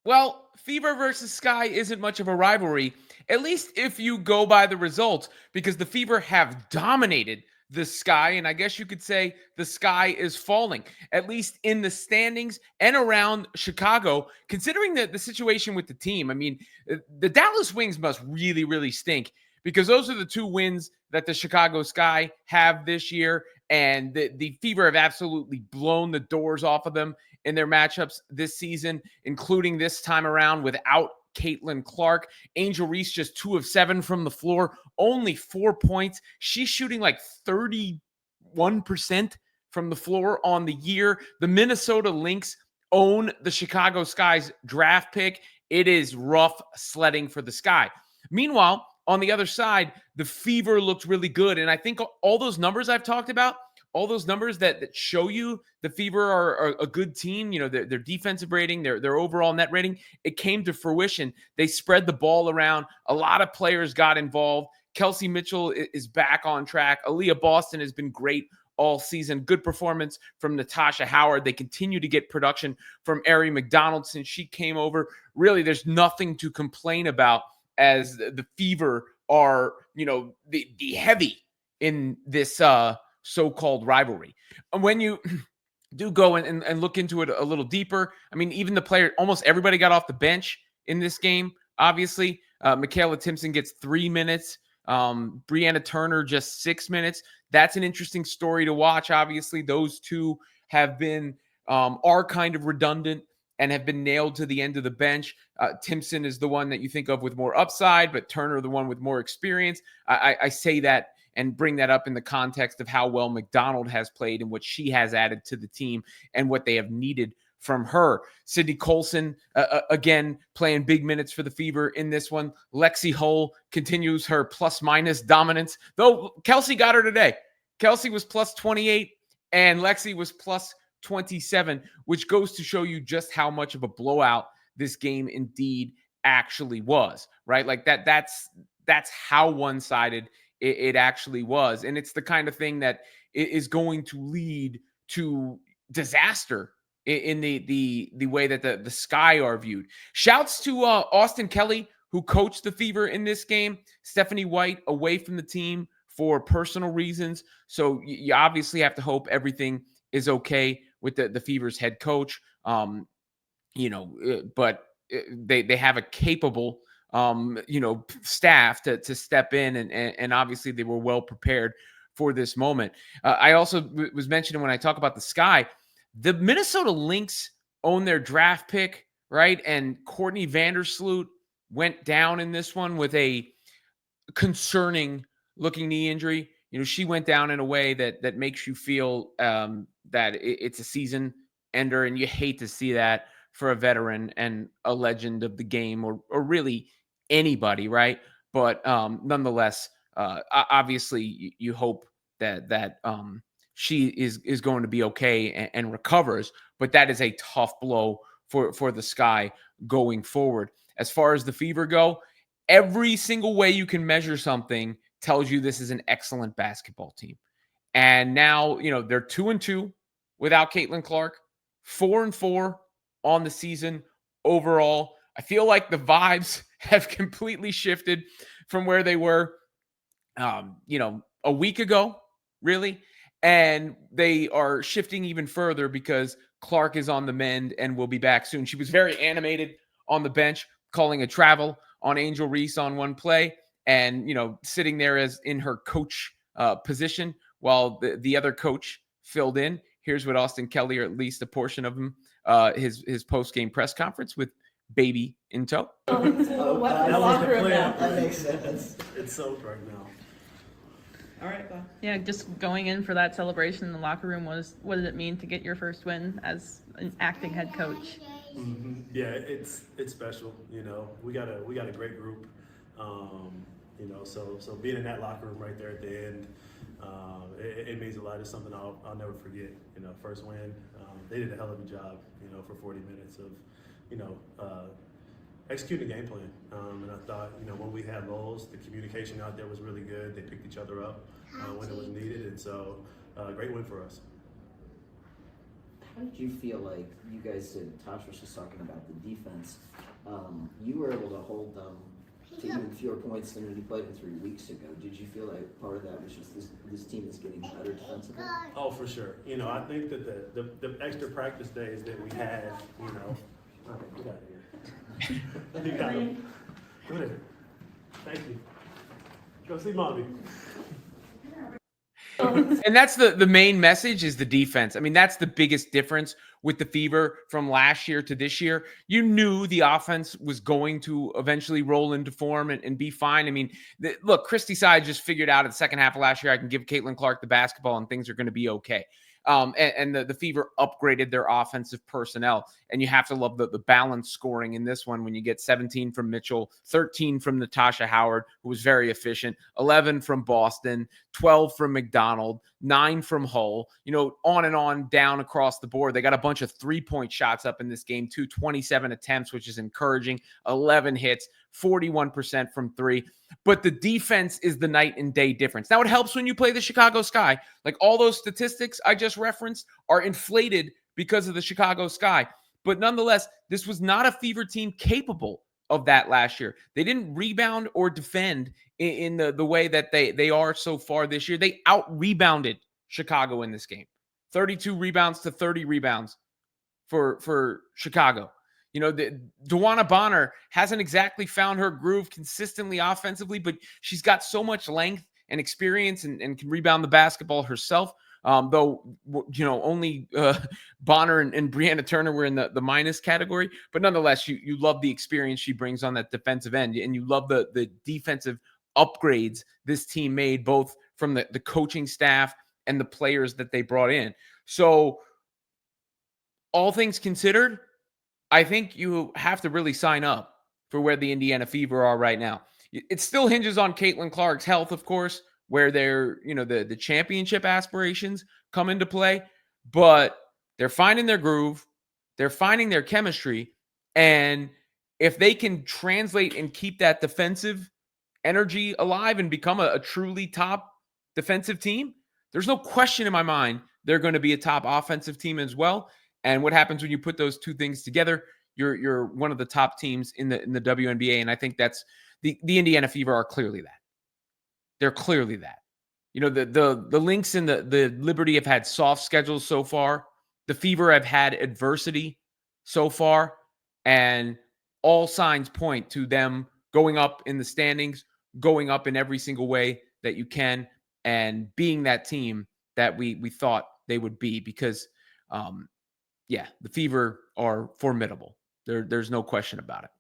Well, Fever versus Sky isn't much of a rivalry, at least if you go by the results, because the Fever have dominated the Sky, and I guess you could say the Sky is falling, at least in the standings and around Chicago, considering the situation with the team. I mean, the Dallas Wings must really, really stink because those are the two wins that the Chicago Sky have this year, and the Fever have absolutely blown the doors off of them in their matchups this season, including this time around without Caitlin Clark. Angel Reese just 2 of 7 from the floor, only 4 points. She's shooting like 31% from the floor on the year. The Minnesota Lynx own the Chicago Sky's draft pick. It is rough sledding for the Sky. Meanwhile, on the other side, the Fever looked really good. And I think all those numbers I've talked about, all those numbers that show you the Fever are a good team, their defensive rating, their overall net rating, it came to fruition. They spread the ball around. A lot of players got involved. Kelsey Mitchell is back on track. Aaliyah Boston has been great all season. Good performance from Natasha Howard. They continue to get production from Ari McDonald since she came over. Really, there's nothing to complain about as the Fever are, the heavy in this so-called rivalry. And when you do go and look into it a little deeper, I mean, even the player, almost everybody got off the bench in this game. Obviously, Michaela Timpson gets 3 minutes. Brianna Turner just 6 minutes. That's an interesting story to watch. Obviously, those two have been are kind of redundant and have been nailed to the end of the bench. Timpson is the one that you think of with more upside, but Turner the one with more experience. I say that and bring that up in the context of how well McDonald has played and what she has added to the team and what they have needed from her. Sydney Colson, again, playing big minutes for the Fever in this one. Lexi Hull continues her plus-minus dominance, though Kelsey got her today. Kelsey was plus 28, and Lexi was plus 27, which goes to show you just how much of a blowout this game indeed actually was, right? Like that's how one-sided it actually was. And it's the kind of thing that is going to lead to disaster in the way that the Sky are viewed. Shouts to Austin Kelly, who coached the Fever in this game. Stephanie White away from the team for personal reasons. So you obviously have to hope everything is okay with the Fever's head coach. But they have a capable staff to step in, and obviously they were well prepared for this moment. I also was mentioning when I talk about the Sky, the Minnesota Lynx own their draft pick, right? And Courtney Vandersloot went down in this one with a concerning looking knee injury. She went down in a way that makes you feel that it's a season ender, and you hate to see that for a veteran and a legend of the game, or really anybody, right? But nonetheless, obviously, you hope that she is going to be okay and recovers. But that is a tough blow for the Sky going forward. As far as the Fever go, every single way you can measure something tells you this is an excellent basketball team. And now, they're 2-2 without Caitlin Clark, 4-4 on the season overall. I feel like the vibes have completely shifted from where they were, a week ago, really. And they are shifting even further because Clark is on the mend and will be back soon. She was very animated on the bench, calling a travel on Angel Reese on one play, and sitting there as in her coach position while the other coach filled in. Here's what Austin Kelly, or at least a portion of him, his post game press conference with baby in tow. What in the locker room now? That makes sense. It's soaked right now. All right, Bob. Yeah, just going in for that celebration in the locker room what did it mean to get your first win as an acting head coach? Mm-hmm. Yeah, it's special. We got a great group. So being in that locker room right there at the end, it means a lot. It's something I'll never forget. First win. They did a hell of a job. For 40 minutes of executing the game plan. And I thought, when we had lulls, the communication out there was really good. They picked each other up when it was needed, and so great win for us. How did you feel like you guys did? Tosh was just talking about the defense. You were able to hold them to even fewer points than when you played them 3 weeks ago. Did you feel like part of that was just this team is getting better defensively? Oh, for sure. You know, I think that the extra practice days that we had, you know, all right, get out of here. You got him. Go there. Thank you. Go see mommy. And that's the main message is the defense. I mean, that's the biggest difference with the Fever from last year to this year. You knew the offense was going to eventually roll into form and be fine. I mean, look, Christy Side just figured out in the second half of last year, I can give Caitlin Clark the basketball and things are going to be okay. And the Fever upgraded their offensive personnel. And you have to love the balanced scoring in this one when you get 17 from Mitchell, 13 from Natasha Howard, who was very efficient, 11 from Boston, 12 from McDonald, 9 from Hull, you know, on and on down across the board. They got a bunch of 3-point shots up in this game, too, 27 attempts, which is encouraging, 11 hits, 41% from 3. But the defense is the night and day difference. Now, it helps when you play the Chicago Sky. Like all those statistics I just referenced are inflated because of the Chicago Sky. But nonetheless, this was not a Fever team capable of that last year. They didn't rebound or defend in the way that they are so far this year. They out-rebounded Chicago in this game. 32 rebounds to 30 rebounds for Chicago. You know, Dewana Bonner hasn't exactly found her groove consistently offensively, but she's got so much length and experience and can rebound the basketball herself. Though, you know, only Bonner and Brianna Turner were in the minus category. But nonetheless, you love the experience she brings on that defensive end. And you love the defensive upgrades this team made, both from the coaching staff and the players that they brought in. So all things considered, I think you have to really sign up for where the Indiana Fever are right now. It still hinges on Caitlin Clark's health, of course, where their, you know, the championship aspirations come into play, but they're finding their groove, they're finding their chemistry, and if they can translate and keep that defensive energy alive and become a truly top defensive team, there's no question in my mind they're going to be a top offensive team as well. And what happens when you put those two things together? You're one of the top teams in the WNBA, and I think that's the Indiana Fever are clearly that. They're clearly that. You know, the Lynx and the Liberty have had soft schedules so far. The Fever have had adversity so far, and all signs point to them going up in the standings, going up in every single way that you can, and being that team that we thought they would be. Because yeah, the Fever are formidable. There's no question about it.